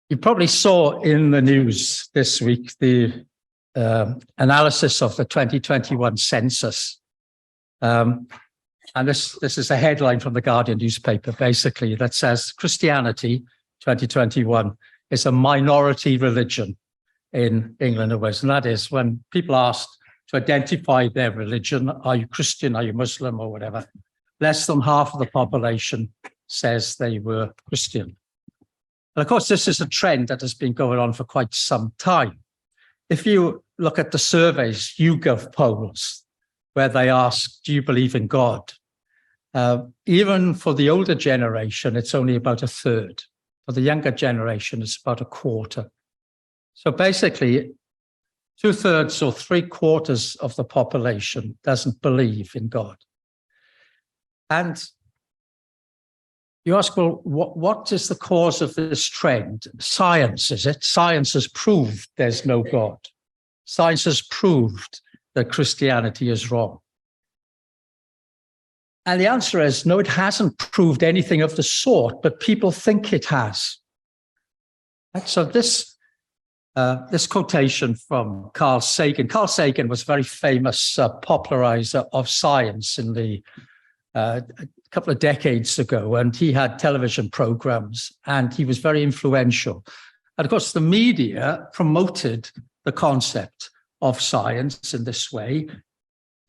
You probably saw in the news this week the analysis of the 2021 census. And this is a headline from the Guardian newspaper, basically, that says Christianity 2021 is a minority religion in England and Wales. And that is when people asked to identify their religion, are you Christian, are you Muslim or whatever, less than half of the population says they were Christian. And of course, this is a trend that has been going on for quite some time. If you look at the surveys, YouGov polls, where they ask, do you believe in God? Even for the older generation, it's only about a third. For the younger generation, it's about a quarter. So basically, 2/3 or 3/4 of the population doesn't believe in God. And you ask, well, what is the cause of this trend? Science, is it? Science has proved there's no God. Science has proved that Christianity is wrong. And the answer is, no, it hasn't proved anything of the sort, but people think it has. And so this quotation from Carl Sagan. Carl Sagan was a very famous popularizer of science in the a couple of decades ago, and he had television programs, and he was very influential. And of course, the media promoted the concept of science in this way.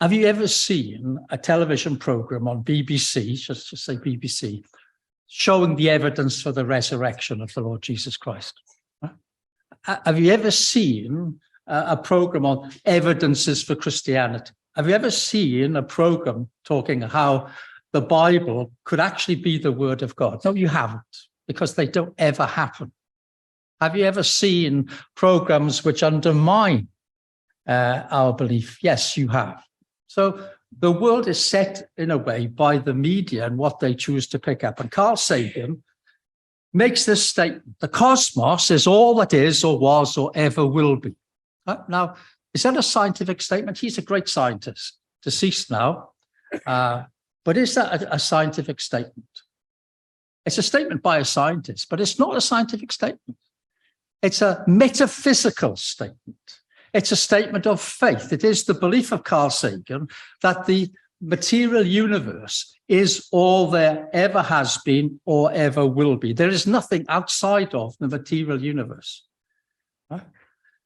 Have you ever seen a television program on BBC, just to say BBC, showing the evidence for the resurrection of the Lord Jesus Christ? Have you ever seen a program on evidences for Christianity? Have you ever seen a program talking how the Bible could actually be the word of God? No, you haven't, because they don't ever happen. Have you ever seen programs which undermine our belief? Yes, you have. So the world is set in a way by the media and what they choose to pick up. And Carl Sagan makes this statement: the cosmos is all that is or was or ever will be. Now, is that a scientific statement? He's a great scientist, deceased now. But is that a scientific statement? It's a statement by a scientist, but it's not a scientific statement. It's a metaphysical statement. It's a statement of faith. It is the belief of Carl Sagan that the material universe is all there ever has been or ever will be. There is nothing outside of the material universe. Right?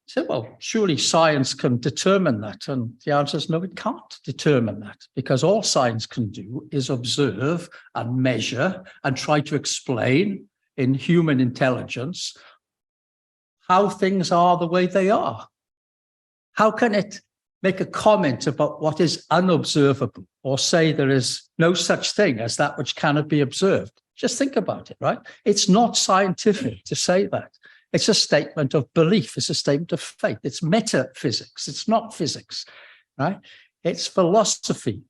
So, well, surely science can determine that. And the answer is no, it can't determine that, because all science can do is observe and measure and try to explain in human intelligence how things are the way they are. How can it make a comment about what is unobservable or say there is no such thing as that which cannot be observed? Just think about it, right? It's not scientific to say that. It's a statement of belief. It's a statement of faith. It's metaphysics. It's not physics, right? It's philosophy.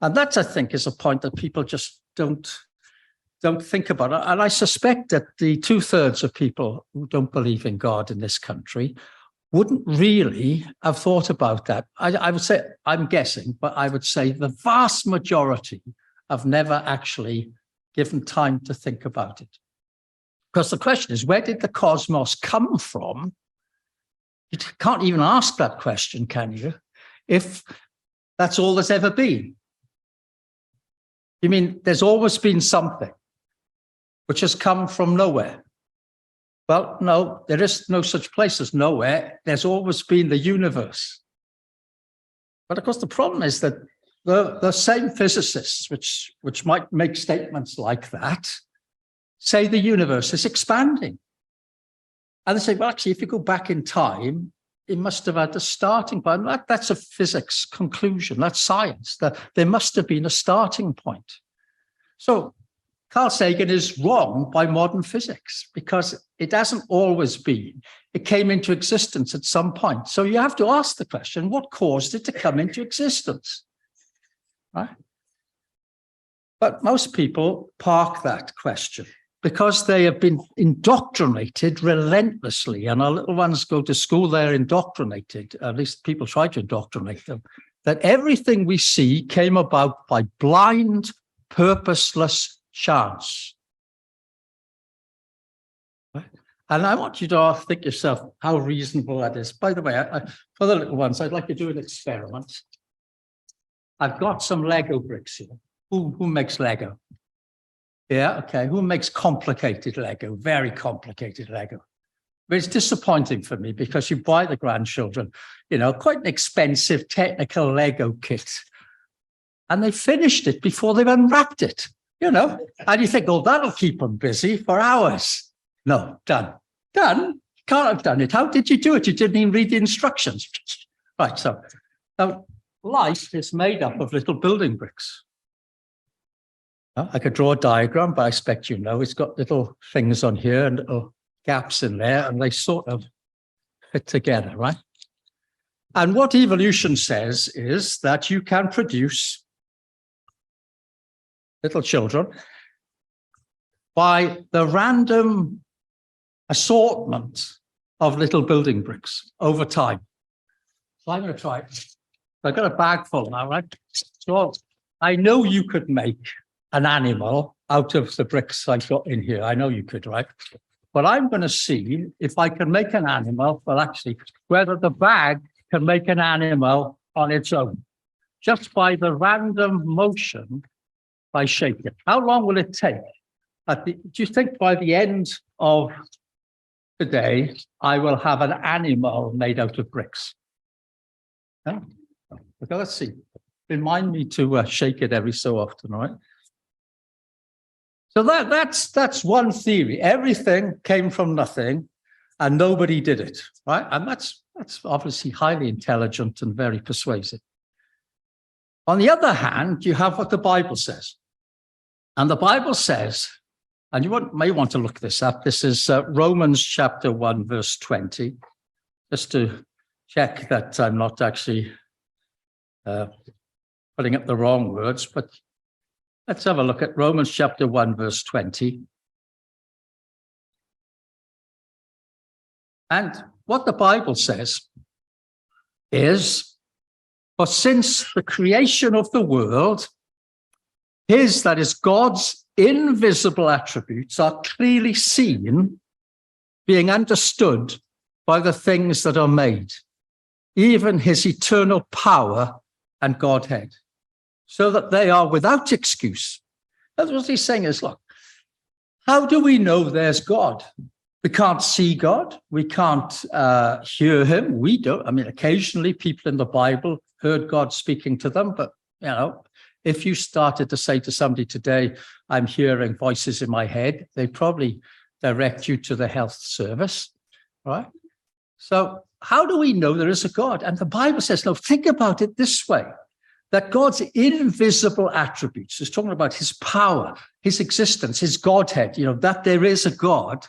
And that, I think, is a point that people just don't think about. And I suspect that the 2/3 of people who don't believe in God in this country wouldn't really have thought about that. I would say, I'm guessing, but I would say the vast majority have never actually given time to think about it. Because the question is, where did the cosmos come from? You can't even ask that question, can you? If that's all there's ever been. You mean there's always been something which has come from nowhere? Well, no, there is no such place as nowhere. There's always been the universe. But of course, the problem is that the same physicists which might make statements like that say the universe is expanding. And they say, well, actually, if you go back in time, it must have had a starting point. That's a physics conclusion. That's science. There must have been a starting point. So Carl Sagan is wrong by modern physics, because it hasn't always been. It came into existence at some point. So you have to ask the question, what caused it to come into existence? Right? But most people park that question because they have been indoctrinated relentlessly. And our little ones go to school, they're indoctrinated, at least people try to indoctrinate them, that everything we see came about by blind, purposeless chance. Right? And I want you to think yourself how reasonable that is. By the way, for the little ones, I'd like to do an experiment. I've got some Lego bricks here. Who makes Lego? Yeah, okay. Who makes complicated Lego? Very complicated Lego. But it's disappointing for me because you buy the grandchildren, quite an expensive technical Lego kit. And they finished it before they've unwrapped it, and you think, oh, that'll keep them busy for hours. No, done. Done? Can't have done it. How did you do it? You didn't even read the instructions. Right, so now life is made up of little building bricks. I could draw a diagram, but I expect it's got little things on here and little gaps in there, and they sort of fit together, right? And what evolution says is that you can produce little children by the random assortment of little building bricks over time. So I'm going to try it. I've got a bag full now, right? So I know you could make an animal out of the bricks I've got in here. I know you could, right? But I'm going to see if I can make an animal, well, actually, whether the bag can make an animal on its own, just by the random motion by shaking. How long will it take? Do you think by the end of today, I will have an animal made out of bricks? Yeah? Okay, let's see. Remind me to shake it every so often, right? So that's one theory. Everything came from nothing, and nobody did it, right? And that's obviously highly intelligent and very persuasive. On the other hand, you have what the Bible says. And the Bible says, and you may want to look this up, this is Romans chapter 1, verse 20, just to check that I'm not actually putting up the wrong words, but let's have a look at Romans chapter 1, verse 20. And what the Bible says is, for since the creation of the world, that is God's invisible attributes are clearly seen, being understood by the things that are made, even his eternal power and Godhead, so that they are without excuse. That's what he's saying is, look, how do we know there's God? We can't see God. We can't hear him. We don't. I mean, occasionally people in the Bible heard God speaking to them, but, if you started to say to somebody today, I'm hearing voices in my head, they probably direct you to the health service, right? So how do we know there is a God? And the Bible says, no, think about it this way, that God's invisible attributes, is talking about his power, his existence, his Godhead, that there is a God,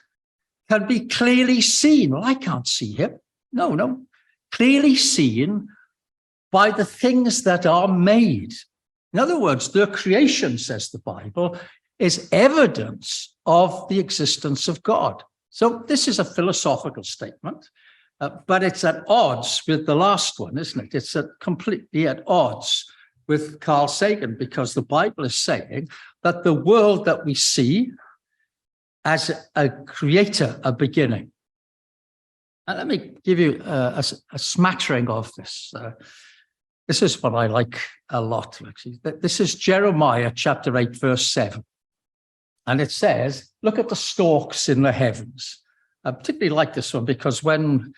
can be clearly seen. Well, I can't see him. No, clearly seen by the things that are made. In other words, the creation, says the Bible, is evidence of the existence of God. So this is a philosophical statement, but it's at odds with the last one, isn't it? It's completely at odds with Carl Sagan, because the Bible is saying that the world that we see as a creator, a beginning. And let me give you a smattering of this. This is what I like a lot, actually. This is Jeremiah chapter 8, verse 7. And it says, look at the stalks in the heavens. I particularly like this one because when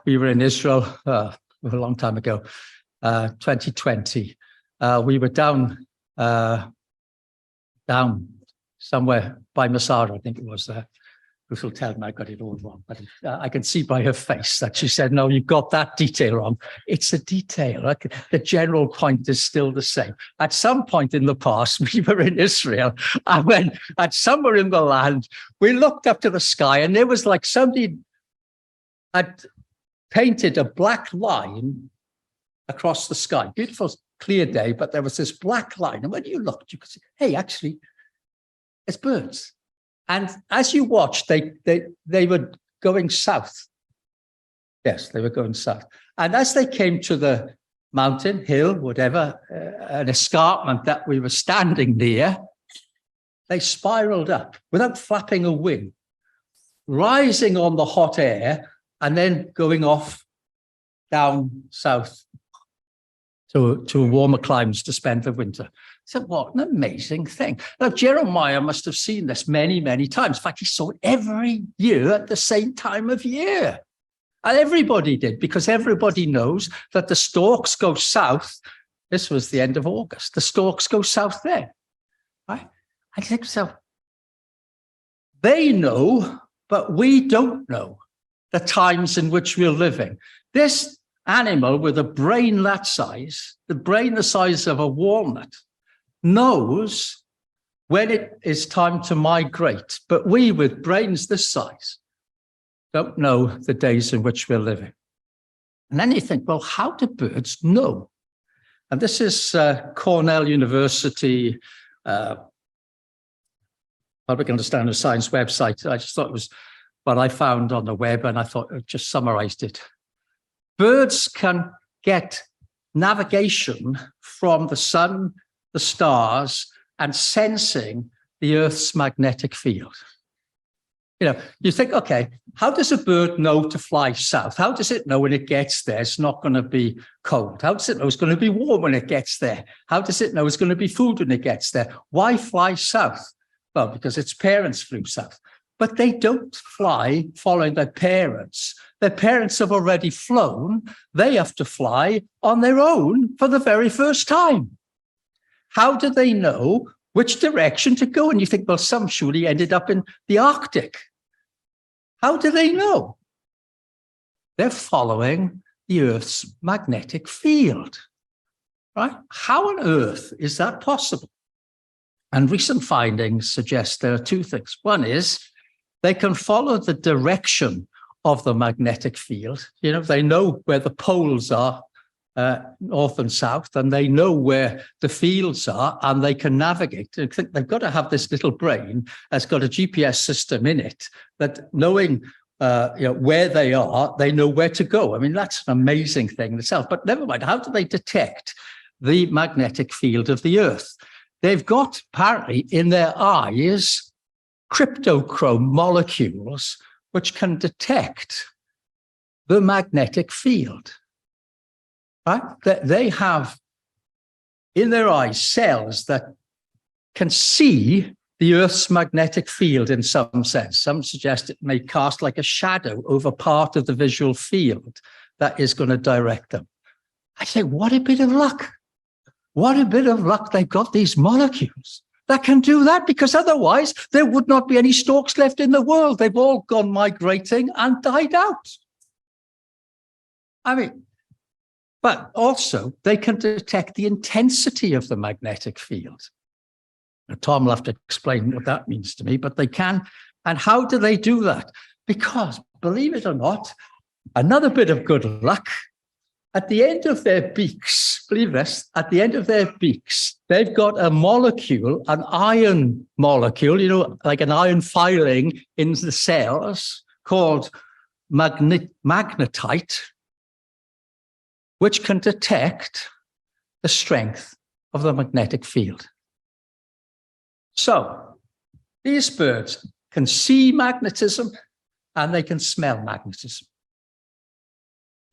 we were in Israel a long time ago, 2020, we were down somewhere by Masada, I think it was there. Bruce will tell me I got it all wrong, but I can see by her face that she said, no, you've got that detail wrong. It's a detail. Like, the general point is still the same. At some point in the past, we were in Israel, and when at somewhere in the land, we looked up to the sky, and there was like somebody had painted a black line across the sky. Beautiful, clear day, but there was this black line. And when you looked, you could see, hey, actually, it's birds. And as you watched, they were going south. Yes, they were going south. And as they came to the mountain, hill, whatever, an escarpment that we were standing near, they spiraled up without flapping a wing. rising on the hot air and then going off down south to warmer climes to spend the winter. So what an amazing thing. Now, Jeremiah must have seen this many, many times. In fact, he saw it every year at the same time of year. And everybody did, because everybody knows that the stalks go south. This was the end of August. The stalks go south there. Right? I think so. They know, but we don't know the times in which we're living. This animal with a brain that size, the brain the size of a walnut, knows when it is time to migrate. But we, with brains this size, don't know the days in which we're living. And then you think, well, how do birds know? And this is Cornell University Public Understanding of Science website. I just thought it was what I found on the web, and I thought it just summarized it. Birds can get navigation from the sun, the stars, and sensing the Earth's magnetic field. You know, you think, okay, how does a bird know to fly south? How does it know when it gets there it's not going to be cold? How does it know it's going to be warm when it gets there? How does it know it's going to be food when it gets there? Why fly south? Well, because its parents flew south. But they don't fly following their parents. Their parents have already flown. They have to fly on their own for the very first time. How do they know which direction to go? And you think, well, some surely ended up in the Arctic. How do they know? They're following the Earth's magnetic field, right? How on earth is that possible? And recent findings suggest there are two things. One is they can follow the direction of the magnetic field. You know, they know where the poles are, north and south, and they know where the fields are, and they can navigate. They've got to have this little brain that's got a GPS system in it that, knowing where they are, they know where to go. I mean, that's an amazing thing in itself. But never mind, how do they detect the magnetic field of the Earth? They've got, apparently, in their eyes, cryptochrome molecules which can detect the magnetic field. Right? They have in their eyes cells that can see the Earth's magnetic field in some sense. Some suggest it may cast like a shadow over part of the visual field that is going to direct them. I say, what a bit of luck. What a bit of luck they've got these molecules that can do that, because otherwise there would not be any storks left in the world. They've all gone migrating and died out. I mean, but also they can detect the intensity of the magnetic field. Now, Tom will have to explain what that means to me, but they can. And how do they do that? Because, believe it or not, another bit of good luck, at the end of their beaks, believe this, at the end of their beaks, they've got a molecule, an iron molecule, you know, like an iron filing in the cells called magnetite, which can detect the strength of the magnetic field. So these birds can see magnetism and they can smell magnetism.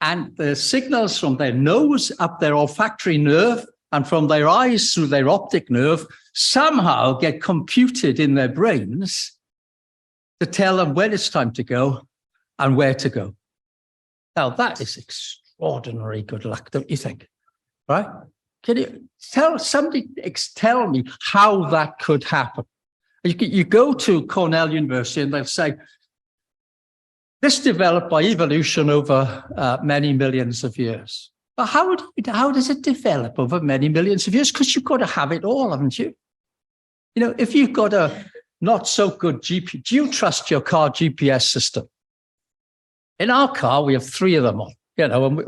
And the signals from their nose up their olfactory nerve and from their eyes through their optic nerve somehow get computed in their brains to tell them when it's time to go and where to go. Now, that is extraordinary good luck, don't you think? Right? Can you tell me how that could happen? You go to Cornell University and they'll say, this developed by evolution over many millions of years. But how does it develop over many millions of years? Because you've got to have it all, haven't you? You know, if you've got a not so good GPS, do you trust your car GPS system? In our car, we have 3 of them on. You know, and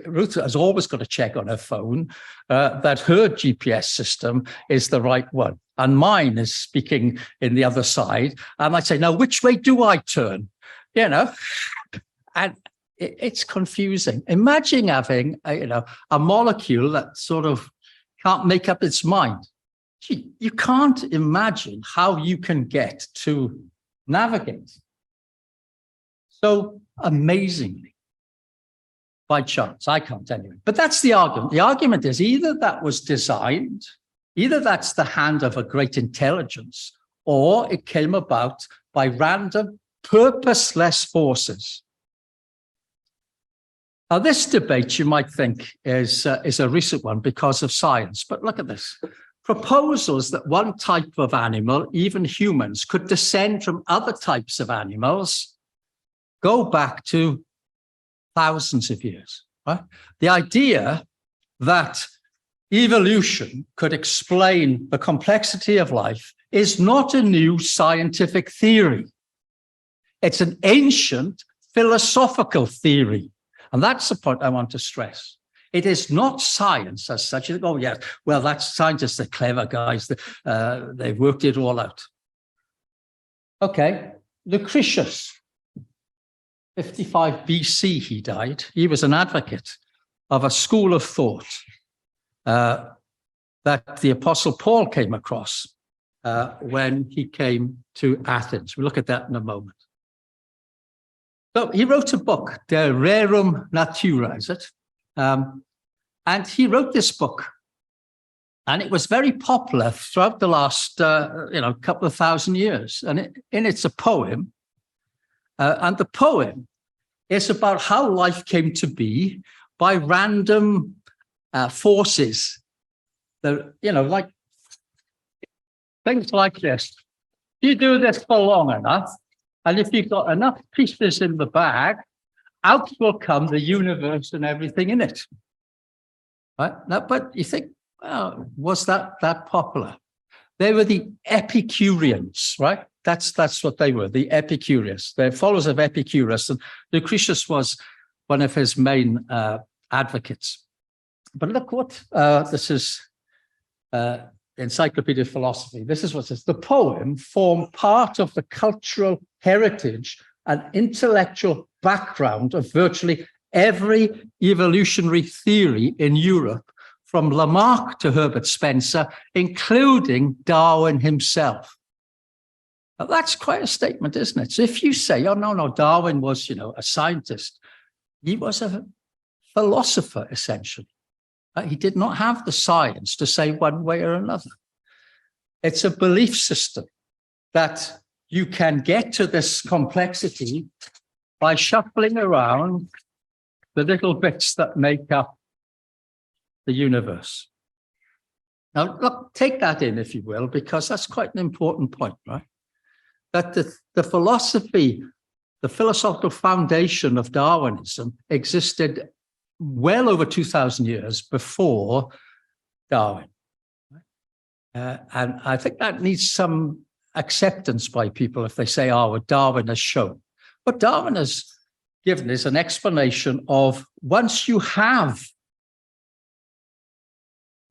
Ruth has always got to check on her phone that her GPS system is the right one. And mine is speaking in the other side. And I say, now, which way do I turn? You know, and it's confusing. Imagine having, a molecule that sort of can't make up its mind. You can't imagine how you can get to navigate so amazingly by chance. I can't anyway. But that's the argument. The argument is either that was designed, either that's the hand of a great intelligence, or it came about by random, purposeless forces. Now, this debate, you might think, is a recent one because of science. But look at this. Proposals that one type of animal, even humans, could descend from other types of animals go back to thousands of years. Right? The idea that evolution could explain the complexity of life is not a new scientific theory. It's an ancient philosophical theory. And that's the point I want to stress. It is not science as such. Oh, yes, well, that's scientists, they're clever guys. They've worked it all out. Okay, Lucretius, 55 BC, he died. He was an advocate of a school of thought that the Apostle Paul came across when he came to Athens. We'll look at that in a moment. So he wrote a book, De Rerum Natura, is it? And he wrote this book, and it was very popular throughout the last, couple of thousand years. And it's a poem, and the poem is about how life came to be by random forces. That, like things like this. You do this for long enough, and if you've got enough pieces in the bag, out will come the universe and everything in it. Right? Now, but you think, well, was that popular? They were the Epicureans, right? That's what they were, the Epicureans. They're followers of Epicurus, and Lucretius was one of his main advocates. But look what this is. Encyclopedia of Philosophy. This is what it says. The poem formed part of the cultural heritage and intellectual background of virtually every evolutionary theory in Europe, from Lamarck to Herbert Spencer, including Darwin himself. Now, that's quite a statement, isn't it? So if you say, oh, no, Darwin was, a scientist, he was a philosopher, essentially. He did not have the science to say one way or another. It's a belief system that you can get to this complexity by shuffling around the little bits that make up the universe. Now, look, take that in, if you will, because that's quite an important point, right? That the philosophy, the philosophical foundation of Darwinism existed well over 2,000 years before Darwin. And I think that needs some acceptance by people if they say, oh, what Darwin has shown. What Darwin has given is an explanation of once you have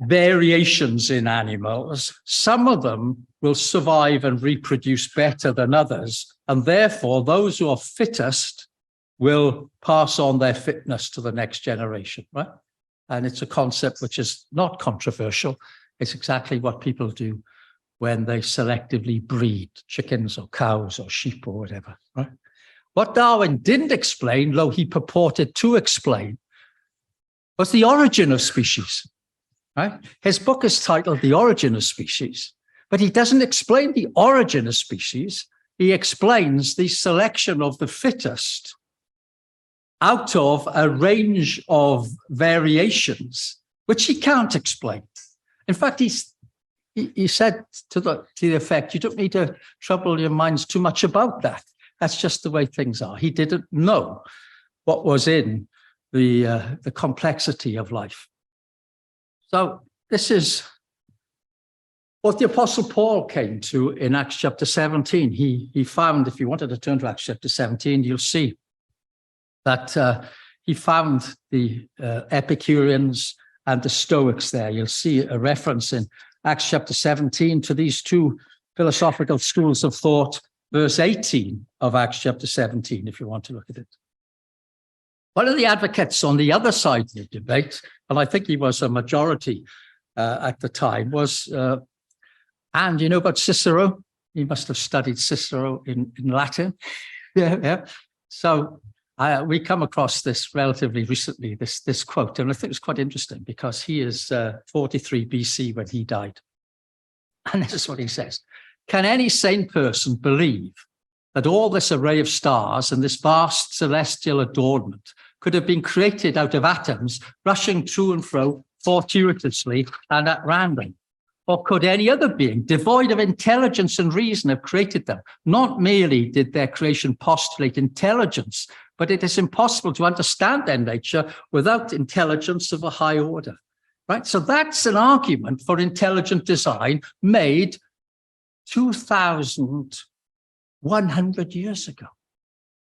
variations in animals, some of them will survive and reproduce better than others. And therefore, those who are fittest will pass on their fitness to the next generation, right? And it's a concept which is not controversial. It's exactly what people do when they selectively breed chickens or cows or sheep or whatever, right? What Darwin didn't explain, though he purported to explain, was the origin of species, right? His book is titled The Origin of Species, but he doesn't explain the origin of species. He explains the selection of the fittest out of a range of variations, which he can't explain. In fact, he said to the effect, you don't need to trouble your minds too much about that. That's just the way things are. He didn't know what was in the complexity of life. So this is what the Apostle Paul came to in Acts chapter 17. He found, if you wanted to turn to Acts chapter 17, you'll see that he found the Epicureans and the Stoics there. You'll see a reference in Acts chapter 17 to these two philosophical schools of thought, verse 18 of Acts chapter 17, if you want to look at it. One of the advocates on the other side of the debate, and I think he was a majority at the time, was, and you know about Cicero? He must have studied Cicero in Latin. Yeah. So we come across this relatively recently, this quote, and I think it's quite interesting because he is 43 BC when he died. And this is what he says. Can any sane person believe that all this array of stars and this vast celestial adornment could have been created out of atoms rushing to and fro fortuitously and at random? Or could any other being, devoid of intelligence and reason, have created them? Not merely did their creation postulate intelligence, but it is impossible to understand their nature without intelligence of a high order. Right? So that's an argument for intelligent design made 2,100 years ago.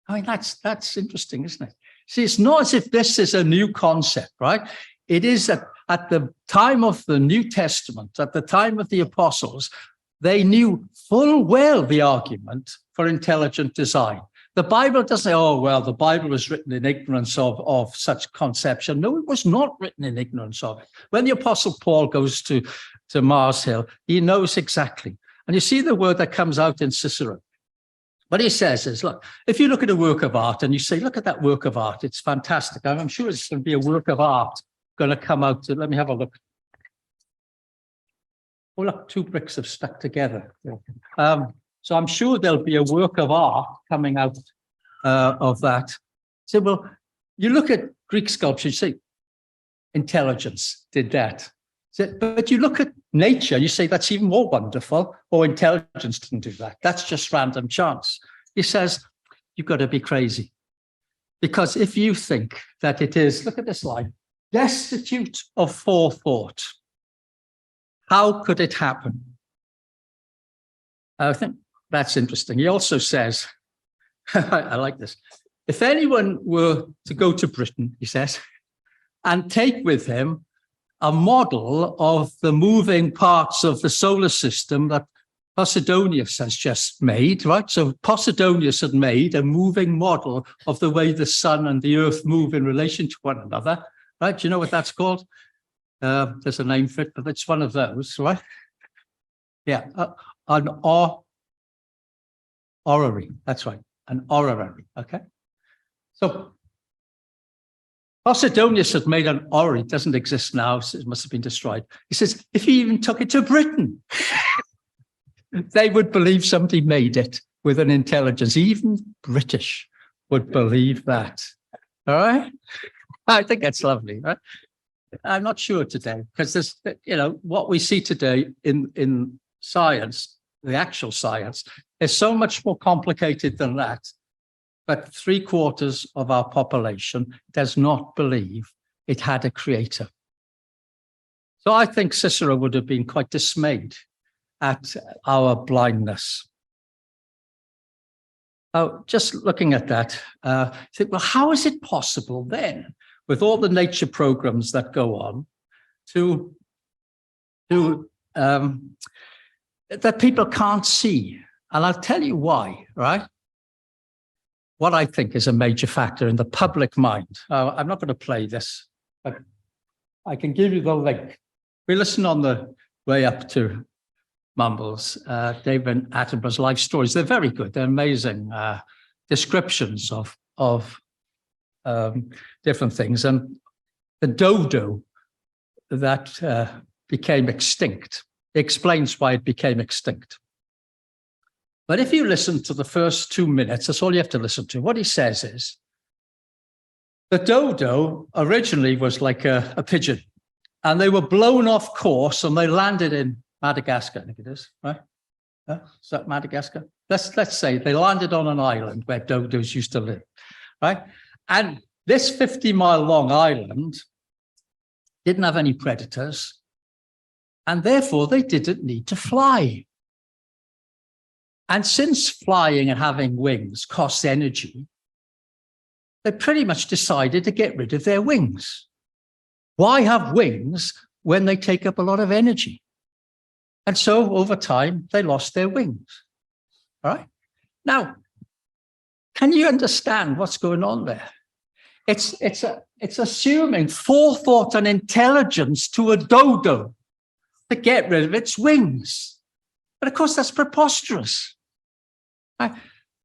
I mean, that's interesting, isn't it? See, it's not as if this is a new concept, right? It is at the time of the New Testament, at the time of the apostles, they knew full well the argument for intelligent design. The Bible doesn't say, oh, well, the Bible was written in ignorance of such conception. No, it was not written in ignorance of it. When the Apostle Paul goes to Mars Hill, he knows exactly. And you see the word that comes out in Cicero. What he says is, look, if you look at a work of art and you say, look at that work of art, it's fantastic. I'm sure it's going to be a work of art going to come out. Let me have a look. Oh, look, two bricks have stuck together. So I'm sure there'll be a work of art coming out of that. So, well, you look at Greek sculpture, you say, intelligence did that. But you look at nature, you say, that's even more wonderful, or intelligence didn't do that. That's just random chance. He says, you've got to be crazy. Because if you think that it is, look at this line, destitute of forethought, how could it happen? I think that's interesting. He also says, I like this, if anyone were to go to Britain, he says, and take with him a model of the moving parts of the solar system that Posidonius has just made, right? So Posidonius had made a moving model of the way the sun and the earth move in relation to one another, right? Do you know what that's called? There's a name for it, but it's one of those, right? Yeah, an orrery. That's right, an orrery, okay? So Posidonius had made an orrery. It doesn't exist now. So it must have been destroyed. He says, if he even took it to Britain, they would believe somebody made it with an intelligence. Even British would believe that. All right? I think that's lovely, right? I'm not sure today, because there's, what we see today in science, the actual science, is so much more complicated than that. But 3/4 of our population does not believe it had a creator. So I think Cicero would have been quite dismayed at our blindness. Oh, just looking at that, think, well, how is it possible then, with all the nature programs that go on, that people can't see? And I'll tell you why, right? What I think is a major factor in the public mind. I'm not going to play this, but I can give you the link. We listened on the way up to Mumbles, David Attenborough's life stories. They're very good. They're amazing descriptions of different things. And the dodo that became extinct explains why it became extinct. But if you listen to the first 2 minutes, that's all you have to listen to. What he says is, the dodo originally was like a pigeon, and they were blown off course and they landed in Madagascar, I think it is, right? Is that Madagascar? Let's say they landed on an island where dodos used to live, right? And this 50-mile long island didn't have any predators, and therefore they didn't need to fly. And since flying and having wings costs energy, they pretty much decided to get rid of their wings. Why have wings when they take up a lot of energy? And so over time, they lost their wings. All right. Now, can you understand what's going on there? It's assuming forethought and intelligence to a dodo to get rid of its wings. But of course, that's preposterous.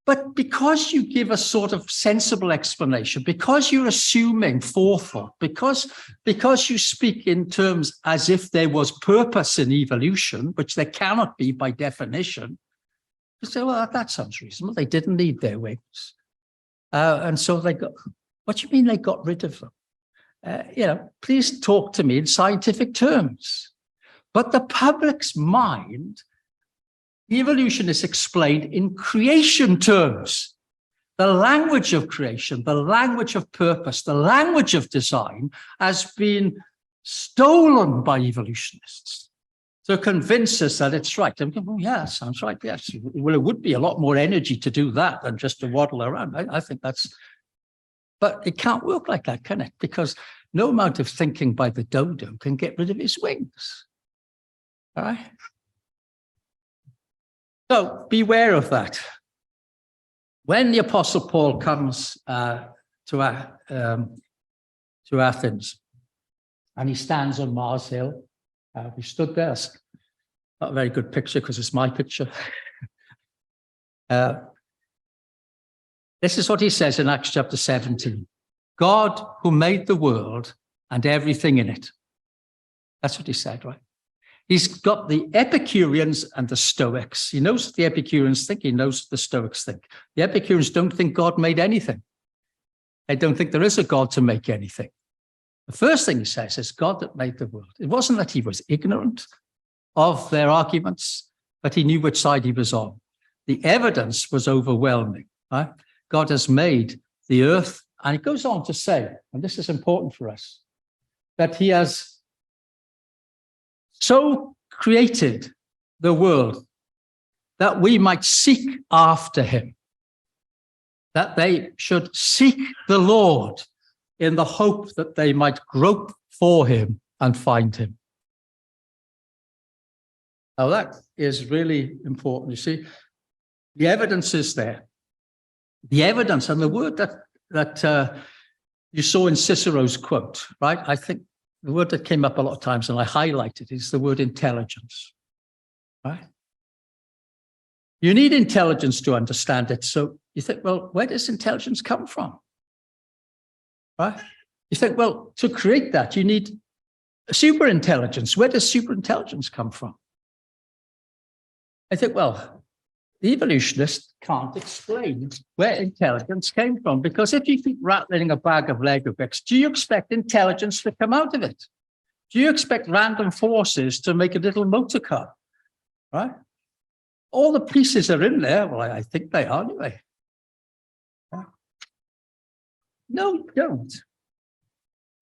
But because you give a sort of sensible explanation, because you're assuming forethought, because you speak in terms as if there was purpose in evolution, which there cannot be by definition, you say, well, that sounds reasonable. They didn't need their wings. And so they got, what do you mean they got rid of them? Please talk to me in scientific terms. But the public's mind, evolution is explained in creation terms. The language of creation, the language of purpose, the language of design has been stolen by evolutionists to convince us that it's right. I'm going, oh, yeah, sounds right. Yes. Well, it would be a lot more energy to do that than just to waddle around. I think that's, but it can't work like that, can it? Because no amount of thinking by the dodo can get rid of his wings. All right? So beware of that. When the Apostle Paul comes to Athens and he stands on Mars Hill, we stood there. It's not a very good picture because it's my picture. This is what he says in Acts chapter 17. God who made the world and everything in it. That's what he said, right? He's got the Epicureans and the Stoics. He knows what the Epicureans think. He knows what the Stoics think. The Epicureans don't think God made anything. They don't think there is a God to make anything. The first thing he says is God that made the world. It wasn't that he was ignorant of their arguments, but he knew which side he was on. The evidence was overwhelming. Right? God has made the earth, and it goes on to say, and this is important for us, that he has so created the world that we might seek after him, that they should seek the Lord in the hope that they might grope for him and find him. Now that is really important. You see, the evidence is there. The evidence and the word that you saw in Cicero's quote, right? I think the word that came up a lot of times and I highlighted is the word intelligence, right? You need intelligence to understand it. So you think, well, where does intelligence come from? Right? You think, well, to create that, you need super intelligence. Where does super intelligence come from? I think, well, the evolutionists can't explain where intelligence came from, because if you keep rattling a bag of Lego bricks, do you expect intelligence to come out of it? Do you expect random forces to make a little motor car? Right? All the pieces are in there. Well, I think they are anyway. No, you don't.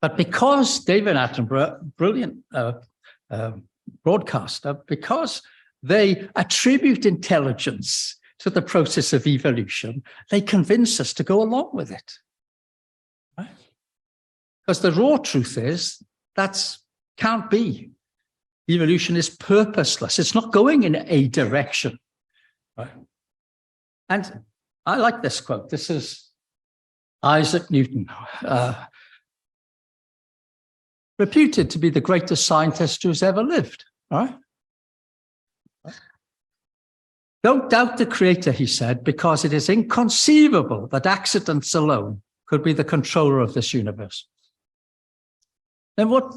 But because David Attenborough, brilliant broadcaster, because they attribute intelligence to the process of evolution, they convince us to go along with it. Right? Because the raw truth is that can't be. Evolution is purposeless. It's not going in a direction. Right? And I like this quote. This is Isaac Newton, reputed to be the greatest scientist who's ever lived. All right? Don't doubt the creator, he said, because it is inconceivable that accidents alone could be the controller of this universe. And what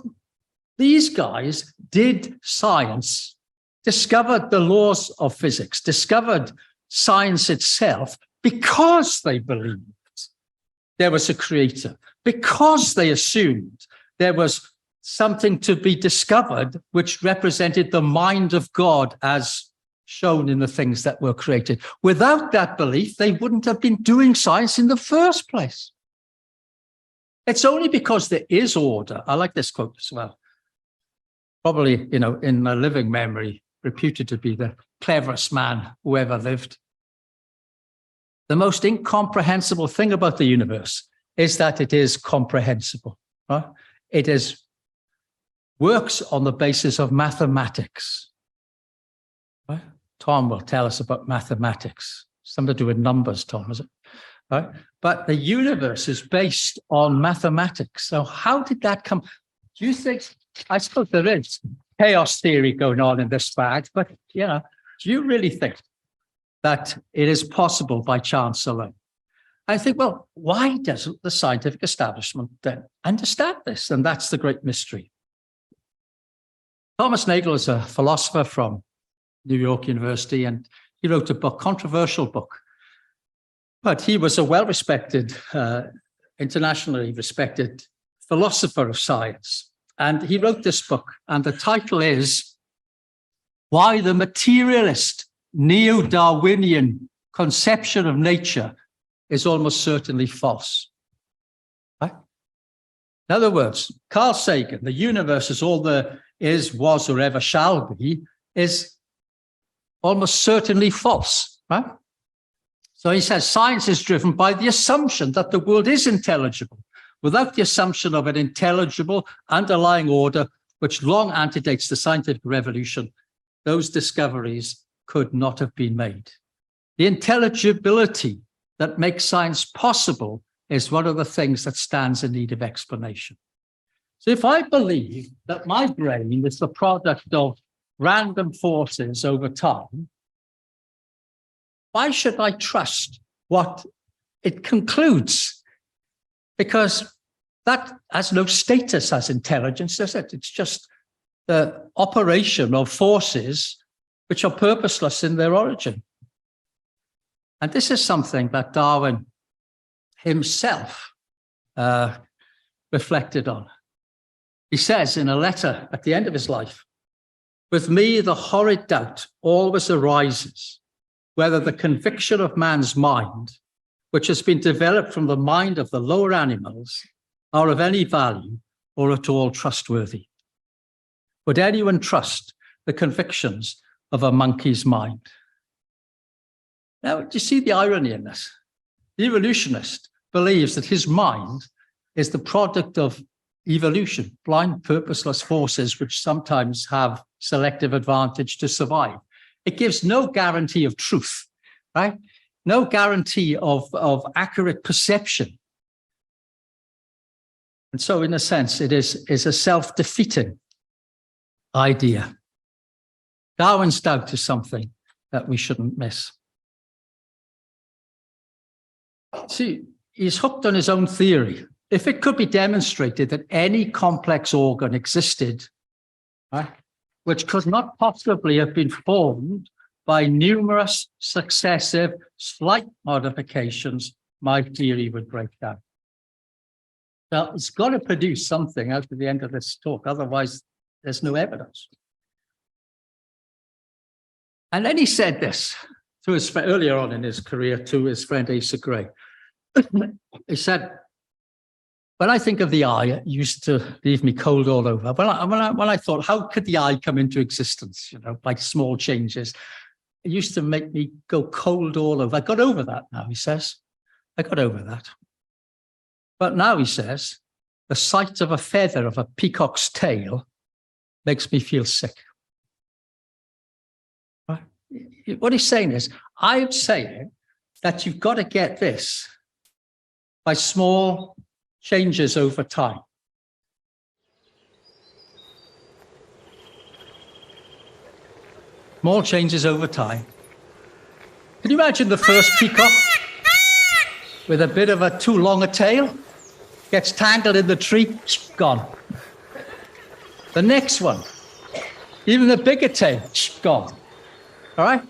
these guys did science, discovered the laws of physics, discovered science itself because they believed there was a creator, because they assumed there was something to be discovered which represented the mind of God as shown in the things that were created. Without that belief, they wouldn't have been doing science in the first place. It's only because there is order. I like this quote as well. Probably, in my living memory, reputed to be the cleverest man who ever lived. The most incomprehensible thing about the universe is that it is comprehensible. Right? It works on the basis of mathematics. Right? Tom will tell us about mathematics. Something to do with numbers, Tom, is it? Right? But the universe is based on mathematics. So how did that come? Do you think, I suppose there is chaos theory going on in this bag, but, do you really think that it is possible by chance alone. I think, well, why doesn't the scientific establishment then understand this? And that's the great mystery. Thomas Nagel is a philosopher from New York University, and he wrote a book, controversial book. But he was a well-respected, internationally respected philosopher of science. And he wrote this book, and the title is Why the Materialist Neo-Darwinian Conception of Nature is Almost Certainly False. Right? In other words, Carl Sagan, the universe is all there is, was, or ever shall be, is almost certainly false. Right? So he says science is driven by the assumption that the world is intelligible, without the assumption of an intelligible underlying order which long antedates the scientific revolution. Those discoveries could not have been made. The intelligibility that makes science possible is one of the things that stands in need of explanation. So if I believe that my brain is the product of random forces over time, why should I trust what it concludes? Because that has no status as intelligence, does it? It's just the operation of forces which are purposeless in their origin. And this is something that Darwin himself reflected on. He says in a letter at the end of his life, "With me, the horrid doubt always arises whether the conviction of man's mind, which has been developed from the mind of the lower animals, are of any value or at all trustworthy. Would anyone trust the convictions of a monkey's mind?" Now, do you see the irony in this? The evolutionist believes that his mind is the product of evolution, blind, purposeless forces which sometimes have selective advantage to survive. It gives no guarantee of truth, right? No guarantee of accurate perception. And so, in a sense, it is a self-defeating idea. Darwin's doubt is something that we shouldn't miss. See, he's hooked on his own theory. If it could be demonstrated that any complex organ existed, right, which could not possibly have been formed by numerous successive slight modifications, my theory would break down. Now, it's got to produce something out of the end of this talk, otherwise there's no evidence. And then he said this to his friend, earlier on in his career, to his friend Asa Gray. He said, "When I think of the eye, it used to leave me cold all over. When I thought, how could the eye come into existence, by small changes? It used to make me go cold all over. I got over that now," he says. "I got over that. But now," he says, "the sight of a feather of a peacock's tail makes me feel sick." Right? What he's saying is, I'm saying that you've got to get this by small changes over time. Small changes over time. Can you imagine the first peacock with a bit of a too long a tail? Gets tangled in the tree, gone. The next one, even the bigger tail, gone. All right?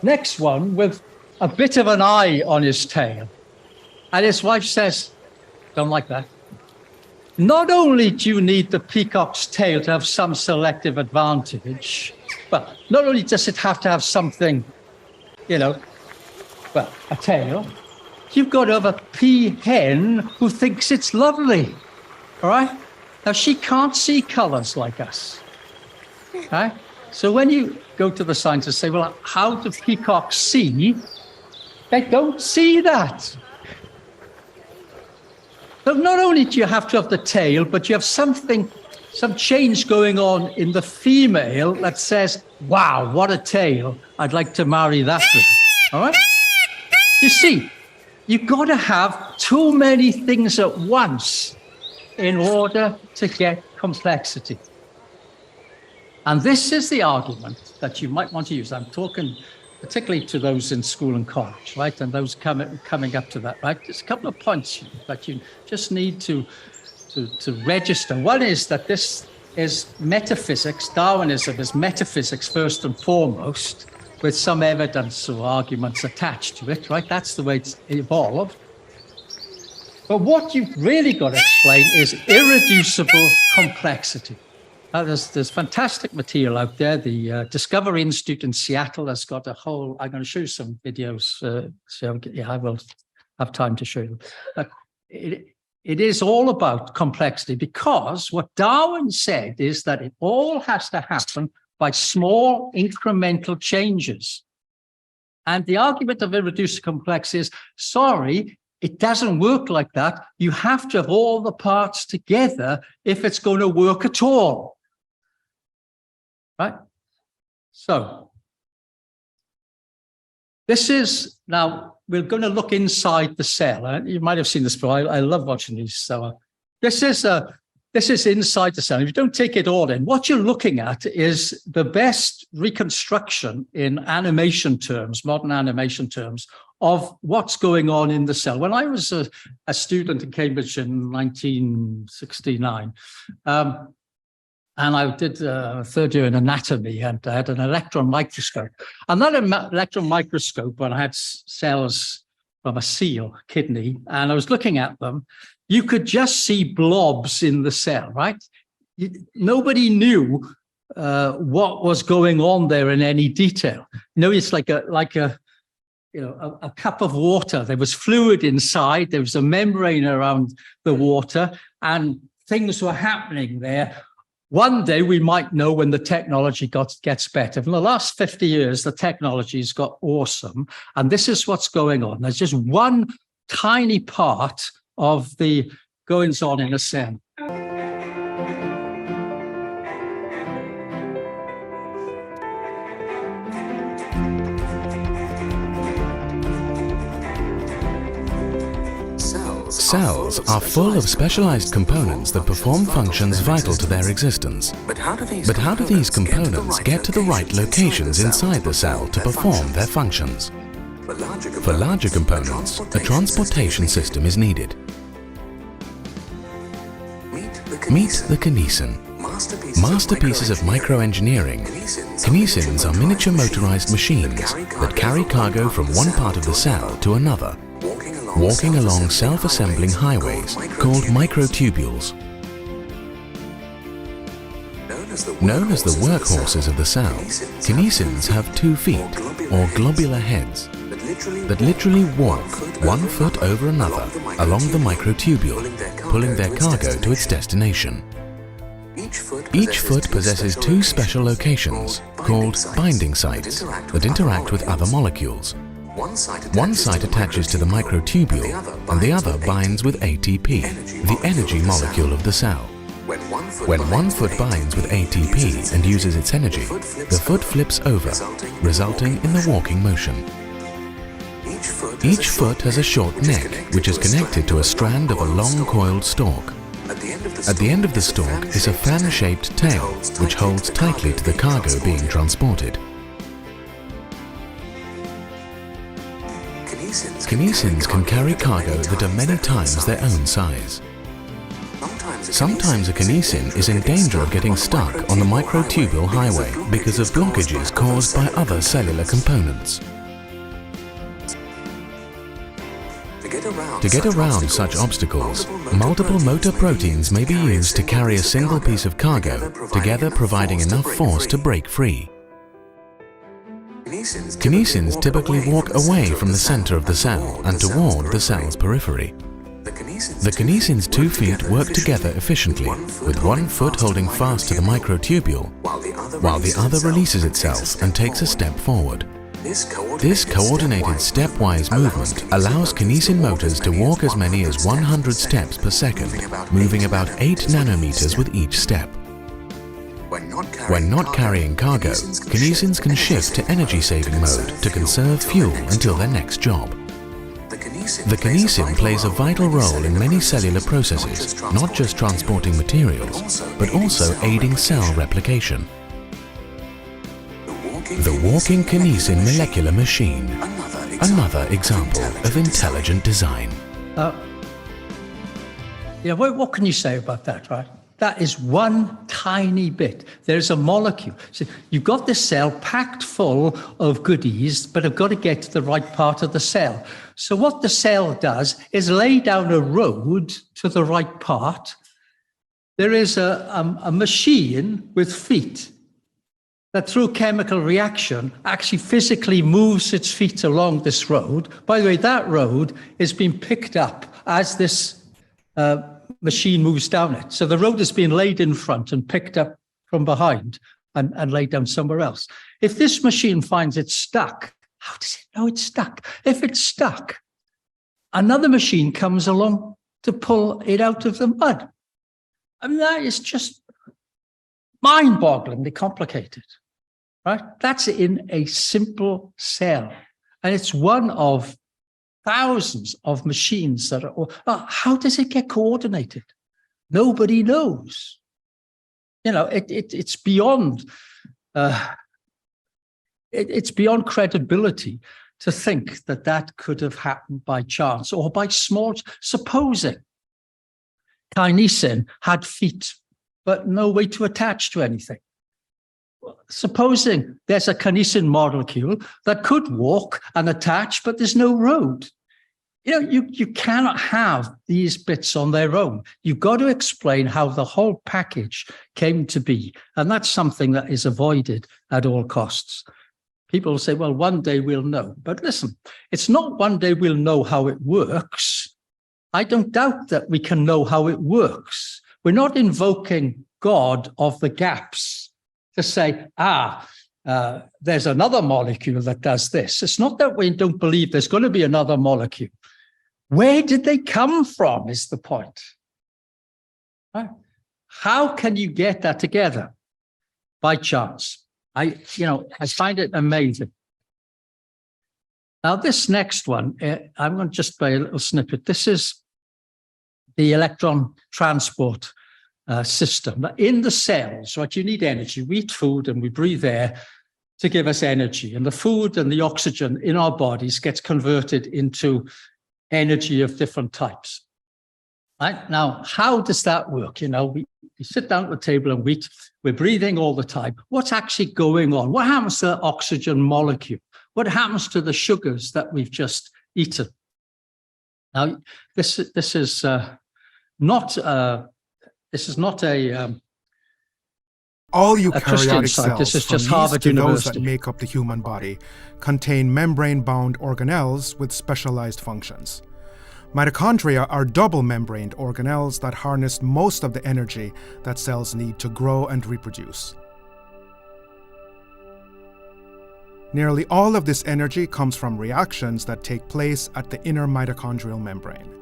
Next one with a bit of an eye on his tail. And his wife says, "Don't like that." Not only do you need the peacock's tail to have some selective advantage, but not only does it have to have something, a tail, you've got to have a peahen who thinks it's lovely. All right? Now, she can't see colors like us. Right? So when you go to the scientists and say, well, how do peacocks see? They don't see that. So not only do you have to have the tail, but you have some change going on in the female that says, wow, what a tail. I'd like to marry that one. All right? You see, you've got to have too many things at once in order to get complexity. And this is the argument that you might want to use. I'm talking particularly to those in school and college, right? And those coming up to that, right? There's a couple of points that you just need to register. One is that this is metaphysics. Darwinism is metaphysics first and foremost, with some evidence or arguments attached to it, right? That's the way it's evolved. But what you've really got to explain is irreducible complexity. There's fantastic material out there. The Discovery Institute in Seattle has got a whole, I'm going to show you some videos. I will have time to show you. But it is all about complexity, because what Darwin said is that it all has to happen by small incremental changes. And the argument of irreducible complexity is, sorry, it doesn't work like that. You have to have all the parts together if it's going to work at all. Right? So this is, now we're going to look inside the cell. You might have seen this before. I love watching these. So this is inside the cell. If you don't take it all in, what you're looking at is the best reconstruction in animation terms, modern animation terms, of what's going on in the cell. When I was a student in Cambridge in 1969, and I did a third year in anatomy, and I had an electron microscope. And that electron microscope, when I had cells from a seal kidney, and I was looking at them, you could just see blobs in the cell, right? Nobody knew what was going on there in any detail. You know, it's like a cup of water. There was fluid inside. There was a membrane around the water, and things were happening there. One day we might know when the technology gets better. In the last 50 years, the technology's got awesome. And this is what's going on. There's just one tiny part of the goings on in a cell. Cells are full of specialized components that perform functions vital to their existence. But how do these components get to the right locations inside the cell to perform their functions? For larger components, a transportation system is needed. Meet the kinesin. Masterpieces of microengineering, kinesins are miniature motorized machines that carry cargo from one part of the cell to another, walking along self-assembling highways called microtubules. Known as the workhorses of the cell, kinesins have 2 feet, or globular heads, that literally walk 1 foot over another along the microtubule, pulling their cargo to its destination. Each foot possesses 2 special locations, called binding sites, that interact with other molecules. One site attaches to the microtubule, and the other binds with ATP, the energy molecule of the cell. When one foot binds with ATP and uses its energy, the foot flips over, resulting in the walking motion. Each foot has a short neck, which is connected to a strand of a long coiled stalk. At the end of the stalk is a fan-shaped tail, which holds tightly to the cargo being transported. Kinesins can carry cargo that are many times their own size. Sometimes a kinesin is in danger of getting stuck on the microtubule highway because of blockages caused by other cellular components. To get around such obstacles, multiple motor proteins may be used to carry a single piece of cargo, together providing enough force to break free. Kinesins typically walk away from the center of the cell and toward the cell's periphery. The kinesins' 2 feet work together efficiently, with 1 foot holding fast to the microtubule, while the other releases itself and takes a step forward. This coordinated stepwise movement allows kinesin motors to walk as many as 100 steps per second, moving about 8 nanometers with each step. When not carrying cargo, kinesins can shift to energy-saving mode to conserve fuel until their next job. The kinesin plays a vital role in many cellular processes, not just transporting materials, but also aiding cell replication. The walking kinesin molecular machine. Another example of intelligent design. What can you say about that, right? That is one tiny bit. There's a molecule. So you've got this cell packed full of goodies, but have got to get to the right part of the cell. So what the cell does is lay down a road to the right part. There is a machine with feet that through chemical reaction actually physically moves its feet along this road. By the way, that road is being picked up as this machine moves down it. So the road has been laid in front and picked up from behind and laid down somewhere else. If this machine finds it's stuck, how does it know it's stuck? If it's stuck, another machine comes along to pull it out of the mud. I mean, that is just mind-bogglingly complicated, right? That's in a simple cell. And it's one of thousands of machines that are, how does it get coordinated? Nobody knows. It's beyond, it's beyond credibility to think that that could have happened by chance or by supposing kinesin had feet, but no way to attach to anything. Supposing there's a kinesin molecule that could walk and attach, but there's no road. You cannot have these bits on their own. You've got to explain how the whole package came to be. And that's something that is avoided at all costs. People say, well, one day we'll know. But listen, it's not one day we'll know how it works. I don't doubt that we can know how it works. We're not invoking God of the gaps to say, there's another molecule that does this. It's not that we don't believe there's going to be another molecule. Where did they come from is the point. Right? How can you get that together? By chance. I find it amazing. Now, this next one, I'm going to just play a little snippet. This is the electron transport system. In the cells, right, you need energy. We eat food and we breathe air to give us energy. And the food and the oxygen in our bodies gets converted into energy of different types. Right? Now, how does that work? We sit down at the table and we're breathing all the time. What's actually going on? What happens to the oxygen molecule? What happens to the sugars that we've just eaten? Now, this is not a all eukaryotic eukaryotic cells, this is from just yeast Harvard to those University. that make up the human body, contain membrane-bound organelles with specialized functions. Mitochondria are double-membraned organelles that harness most of the energy that cells need to grow and reproduce. Nearly all of this energy comes from reactions that take place at the inner mitochondrial membrane.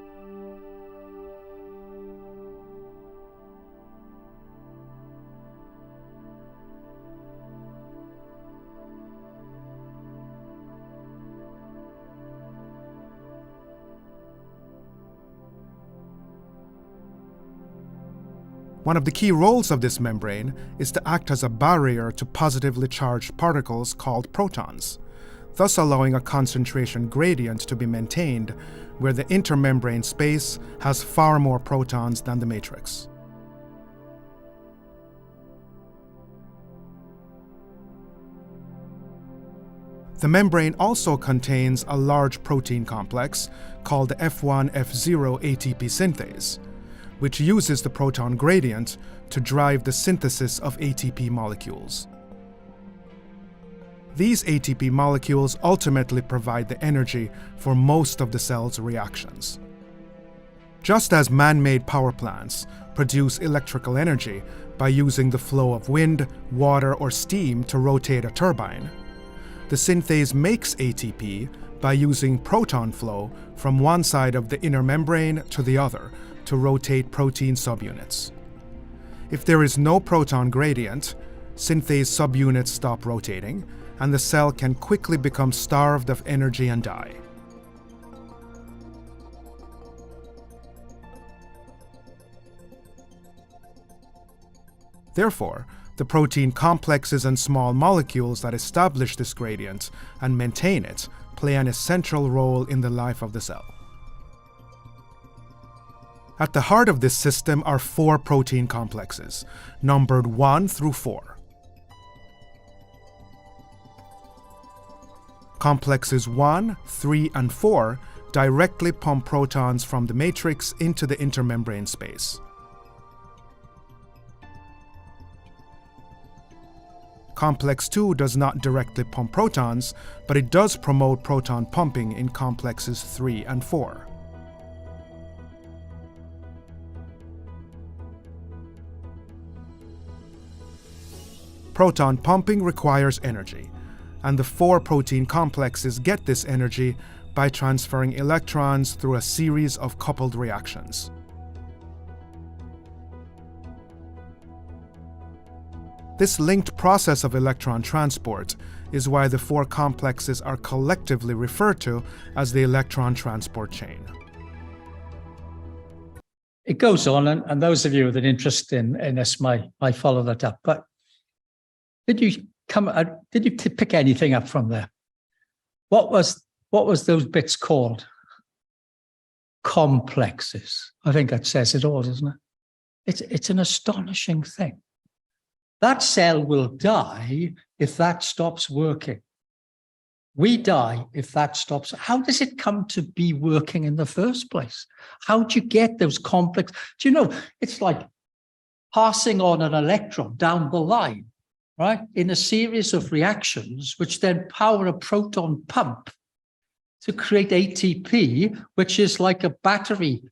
One of the key roles of this membrane is to act as a barrier to positively charged particles called protons, thus allowing a concentration gradient to be maintained where the intermembrane space has far more protons than the matrix. The membrane also contains a large protein complex called the F1-F0 ATP synthase, which uses the proton gradient to drive the synthesis of ATP molecules. These ATP molecules ultimately provide the energy for most of the cell's reactions. Just as man-made power plants produce electrical energy by using the flow of wind, water, or steam to rotate a turbine, the synthase makes ATP by using proton flow from one side of the inner membrane to the other to rotate protein subunits. If there is no proton gradient, synthase subunits stop rotating, and the cell can quickly become starved of energy and die. Therefore, The protein complexes and small molecules that establish this gradient and maintain it play an essential role in the life of the cell. At the heart of this system are 4 protein complexes, numbered 1 through 4. Complexes 1, 3, and 4 directly pump protons from the matrix into the intermembrane space. Complex 2 does not directly pump protons, but it does promote proton pumping in complexes 3 and 4. Proton pumping requires energy, and the 4 protein complexes get this energy by transferring electrons through a series of coupled reactions. This linked process of electron transport is why the 4 complexes are collectively referred to as the electron transport chain. It goes on, and those of you with an interest in this might follow that up. But did you pick anything up from there? What was those bits called? Complexes. I think that says it all, doesn't it? It's an astonishing thing. That cell will die if that stops working. We die if that stops. How does it come to be working in the first place? How do you get those complex? Do you know, it's like passing on an electron down the line, right? In a series of reactions, which then power a proton pump to create ATP, which is like a battery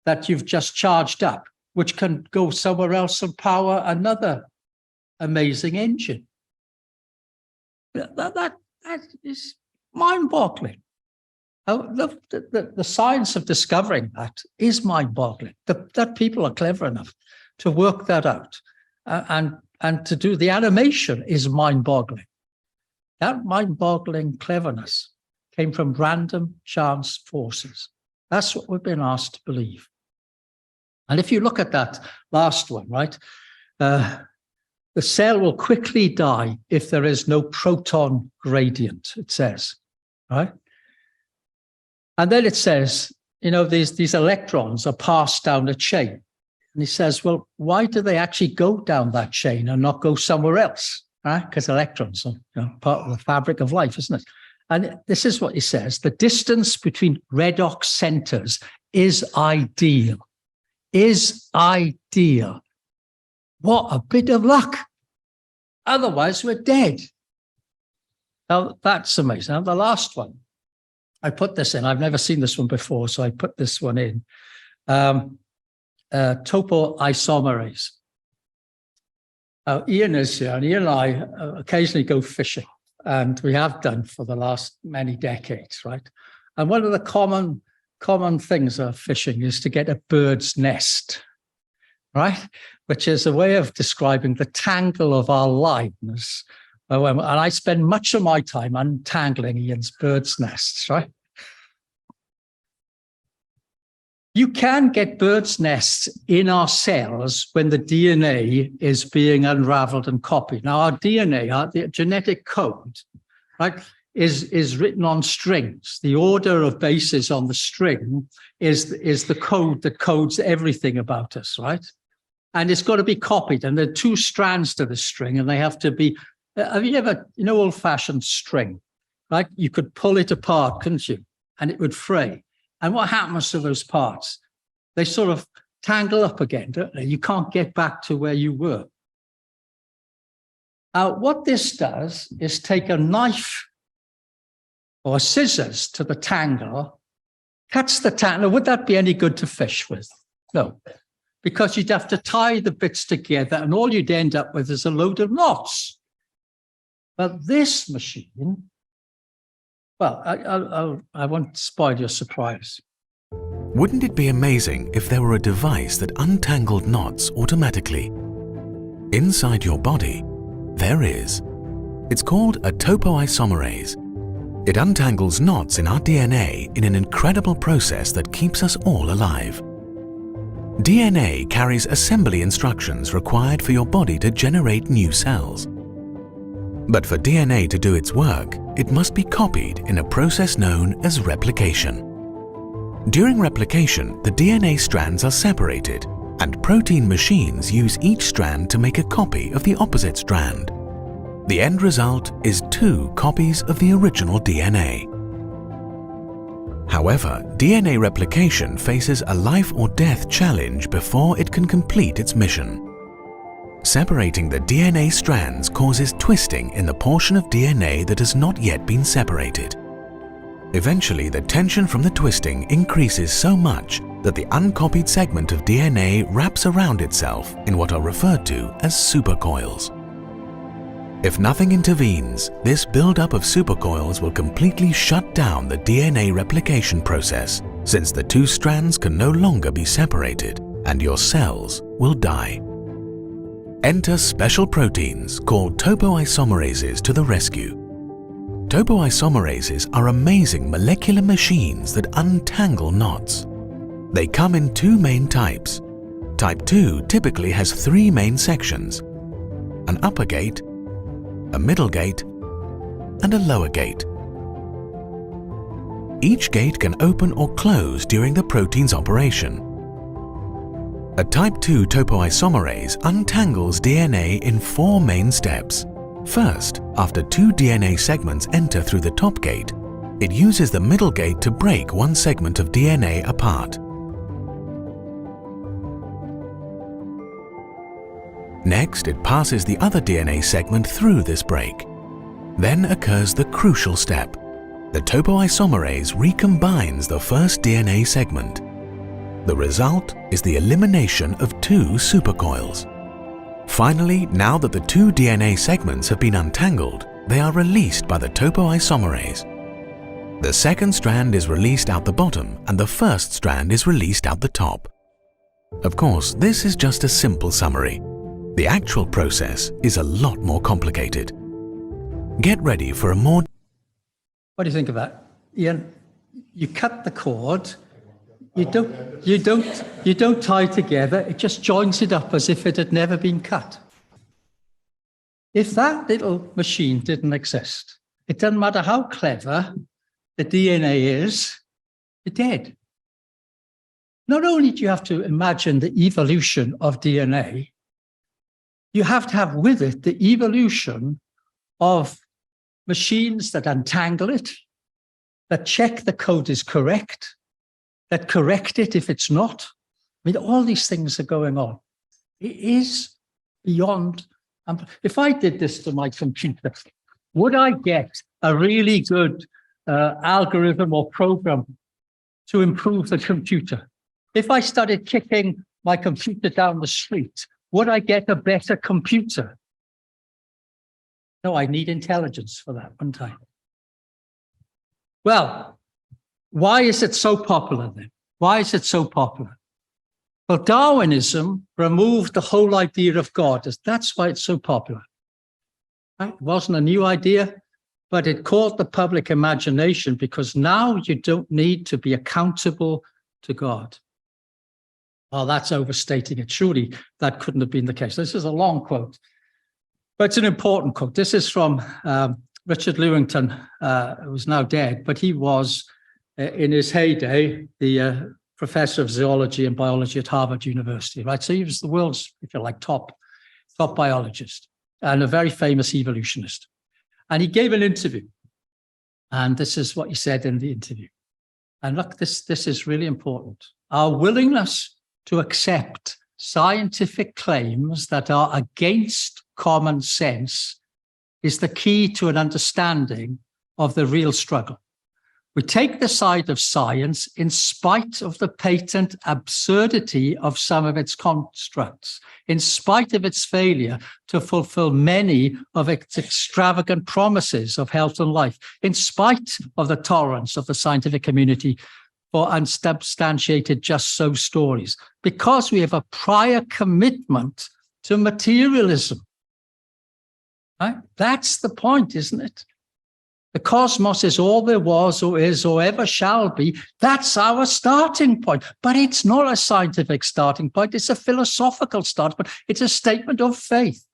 that you've just charged up, which can go somewhere else and power another amazing engine. That is mind-boggling. The science of discovering that is mind-boggling. That people are clever enough to work that out, and to do the animation is mind-boggling. That mind-boggling cleverness came from random chance forces. That's what we've been asked to believe. And if you look at that last one, right, the cell will quickly die if there is no proton gradient, it says, right? And then it says, you know, these electrons are passed down a chain. And he says, well, why do they actually go down that chain and not go somewhere else? Right? Because electrons are part of the fabric of life, isn't it? And this is what he says: the distance between redox centers is ideal. Is ideal. What a bit of luck. Otherwise, we're dead. Now, that's amazing. Now, the last one, I put this in. I've never seen this one before, so I put this one in. Topoisomerase. Ian is here, and Ian and I occasionally go fishing, and we have done for the last many decades, right? And one of the common things of fishing is to get a bird's nest, right? Which is a way of describing the tangle of our lives. And I spend much of my time untangling Ian's bird's nests, right? You can get bird's nests in our cells when the DNA is being unraveled and copied. Now, our DNA, the genetic code, right, is written on strings. The order of bases on the string is the code that codes everything about us, right? And it's got to be copied. And there are 2 strands to the string, and they have to be. Have you ever, old-fashioned string, right? You could pull it apart, couldn't you? And it would fray. And what happens to those parts? They sort of tangle up again, don't they? You can't get back to where you were. What this does is take a knife or scissors to the tangle, cuts the tangle. Would that be any good to fish with? No, because you'd have to tie the bits together, and all you'd end up with is a load of knots. But this machine, well, I won't spoil your surprise. Wouldn't it be amazing if there were a device that untangled knots automatically? Inside your body, there is. It's called a topoisomerase. It untangles knots in our DNA in an incredible process that keeps us all alive. DNA carries assembly instructions required for your body to generate new cells. But for DNA to do its work, it must be copied in a process known as replication. During replication, the DNA strands are separated, and protein machines use each strand to make a copy of the opposite strand. The end result is 2 copies of the original DNA. However, DNA replication faces a life or death challenge before it can complete its mission. Separating the DNA strands causes twisting in the portion of DNA that has not yet been separated. Eventually, the tension from the twisting increases so much that the uncopied segment of DNA wraps around itself in what are referred to as supercoils. If nothing intervenes, this buildup of supercoils will completely shut down the DNA replication process, since the 2 strands can no longer be separated and your cells will die. Enter special proteins called topoisomerases to the rescue. Topoisomerases are amazing molecular machines that untangle knots. They come in 2 main types. Type 2 typically has 3 main sections: an upper gate, a middle gate, and a lower gate. Each gate can open or close during the protein's operation. A type 2 topoisomerase untangles DNA in 4 main steps. First, after 2 DNA segments enter through the top gate, it uses the middle gate to break one segment of DNA apart. Next, it passes the other DNA segment through this break. Then occurs the crucial step. The topoisomerase recombines the first DNA segment. The result is the elimination of 2 supercoils. Finally, now that the 2 DNA segments have been untangled, they are released by the topoisomerase. The second strand is released out the bottom and the first strand is released out the top. Of course, this is just a simple summary. The actual process is a lot more complicated. Get ready for a more... What do you think of that, Ian? You cut the cord, you don't tie it together, it just joins it up as if it had never been cut. If that little machine didn't exist, it doesn't matter how clever the DNA is, you're dead. Not only do you have to imagine the evolution of DNA, you have to have with it the evolution of machines that untangle it, that check the code is correct, that correct it if it's not. I mean, all these things are going on. It is beyond. If I did this to my computer, would I get a really good algorithm or program to improve the computer? If I started kicking my computer down the street, would I get a better computer? No, I need intelligence for that, wouldn't I? Well, why is it so popular then? Why is it so popular? Well, Darwinism removed the whole idea of God. That's why it's so popular. Right? It wasn't a new idea, but it caught the public imagination because now you don't need to be accountable to God. Well, that's overstating it. Surely that couldn't have been the case. This is a long quote, but it's an important quote. This is from Richard Lewington, who's now dead, but he was, in his heyday, the professor of zoology and biology at Harvard University, right? So he was the world's, if you like, top biologist and a very famous evolutionist. And he gave an interview. And this is what he said in the interview. And look, this is really important. Our willingness to accept scientific claims that are against common sense is the key to an understanding of the real struggle. We take the side of science in spite of the patent absurdity of some of its constructs, in spite of its failure to fulfill many of its extravagant promises of health and life, in spite of the tolerance of the scientific community for unsubstantiated just so stories, because we have a prior commitment to materialism. Right? That's the point, isn't it? The cosmos is all there was or is or ever shall be. That's our starting point. But it's not a scientific starting point. It's a philosophical starting point. It's a statement of faith.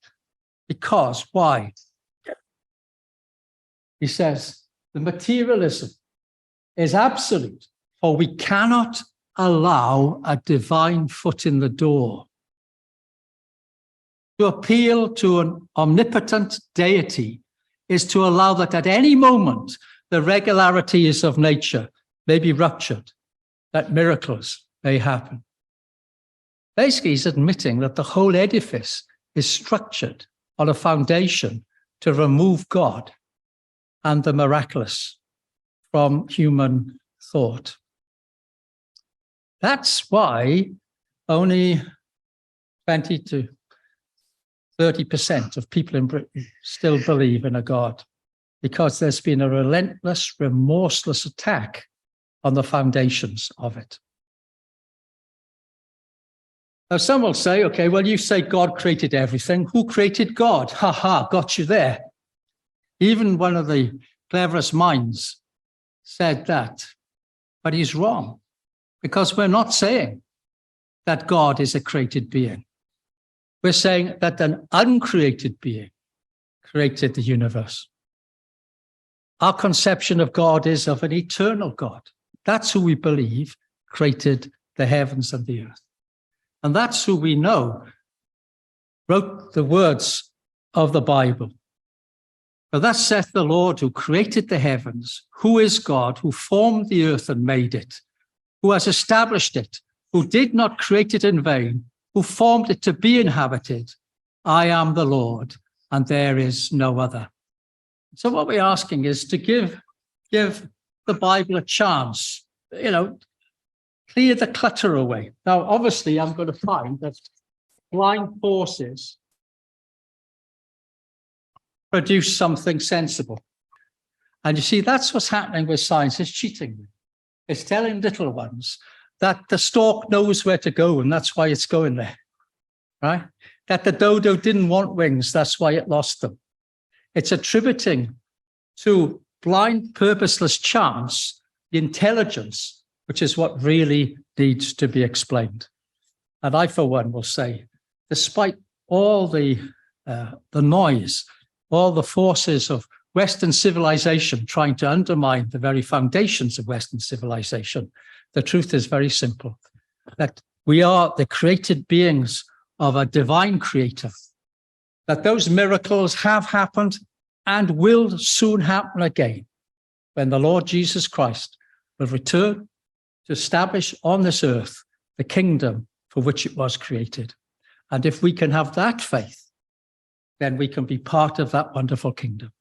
Because, why? He says, the materialism is absolute, for we cannot allow a divine foot in the door. To appeal to an omnipotent deity is to allow that at any moment the regularities of nature may be ruptured, that miracles may happen. Basically, he's admitting that the whole edifice is structured on a foundation to remove God and the miraculous from human thought. That's why only 20 to 30% of people in Britain still believe in a God, because there's been a relentless, remorseless attack on the foundations of it. Now, some will say, okay, well, you say God created everything. Who created God? Ha ha, got you there. Even one of the cleverest minds said that, but he's wrong, because we're not saying that God is a created being. We're saying that an uncreated being created the universe. Our conception of God is of an eternal God. That's who we believe created the heavens and the earth. And that's who we know wrote the words of the Bible. For thus saith the Lord, who created the heavens, who is God, who formed the earth and made it, who has established it, who did not create it in vain, who formed it to be inhabited. I am the Lord, and there is no other. So what we're asking is to give the Bible a chance, clear the clutter away. Now, obviously, I'm going to find that blind forces produce something sensible. And you see, that's what's happening with science. It's cheating. It's telling little ones that the stork knows where to go, and that's why it's going there, right? That the dodo didn't want wings, that's why it lost them. It's attributing to blind, purposeless chance the intelligence, which is what really needs to be explained. And I, for one, will say, despite all the noise, all the forces of Western civilization trying to undermine the very foundations of Western civilization, the truth is very simple, that we are the created beings of a divine creator, that those miracles have happened and will soon happen again when the Lord Jesus Christ will return to establish on this earth the kingdom for which it was created. And if we can have that faith, then we can be part of that wonderful kingdom.